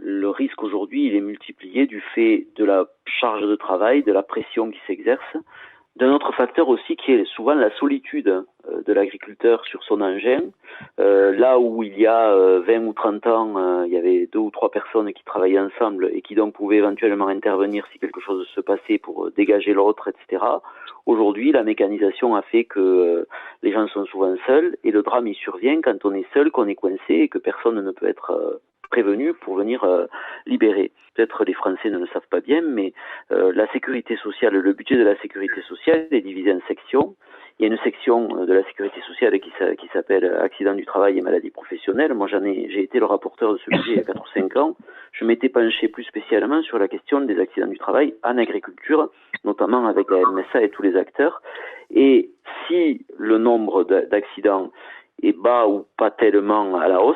le risque aujourd'hui, il est multiplié du fait de la charge de travail, de la pression qui s'exerce, d'un autre facteur aussi qui est souvent la solitude de l'agriculteur sur son engin. Là où il y a 20 ou 30 ans, il y avait 2 ou 3 personnes qui travaillaient ensemble et qui donc pouvaient éventuellement intervenir si quelque chose se passait pour dégager l'autre, etc. Aujourd'hui, la mécanisation a fait que les gens sont souvent seuls et le drame il survient quand on est seul, qu'on est coincé et que personne ne peut être prévenu pour venir libérer. Peut-être les Français ne le savent pas bien, mais la sécurité sociale, le budget de la sécurité sociale est divisé en sections. Il y a une section de la sécurité sociale qui s'appelle accident du travail et maladies professionnelles. Moi, j'ai été le rapporteur de ce budget il y a 4 ou 5 ans. Je m'étais penché plus spécialement sur la question des accidents du travail en agriculture, notamment avec la MSA et tous les acteurs. Et si le nombre d'accidents est bas ou pas tellement à la hausse,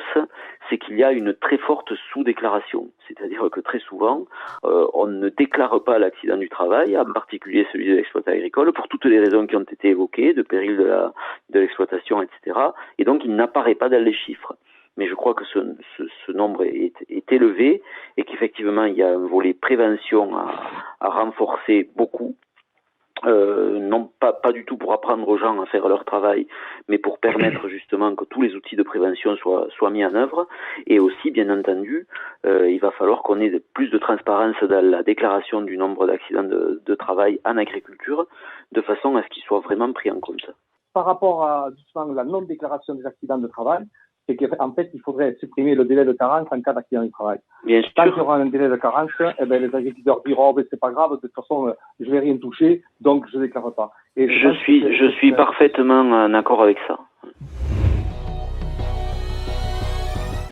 c'est qu'il y a une très forte sous-déclaration. C'est-à-dire que très souvent, on ne déclare pas l'accident du travail, en particulier celui de l'exploitant agricole, pour toutes les raisons qui ont été évoquées, de péril de l'exploitation, etc. Et donc, il n'apparaît pas dans les chiffres. Mais je crois que ce nombre est élevé et qu'effectivement, il y a un volet prévention à renforcer beaucoup. Non pas du tout pour apprendre aux gens à faire leur travail, mais pour permettre justement que tous les outils de prévention soient mis en œuvre. Et aussi, bien entendu, il va falloir qu'on ait plus de transparence dans la déclaration du nombre d'accidents de travail en agriculture, de façon à ce qu'ils soient vraiment pris en compte. Par rapport à justement la non-déclaration des accidents de travail, c'est qu'en fait, il faudrait supprimer le délai de carence en cas d'accident du travail. Bien sûr. Tant qu'il y aura un délai de carence, les agriculteurs diront, c'est pas grave, de toute façon, je vais rien toucher, donc je déclare pas. Et je suis parfaitement en accord avec ça.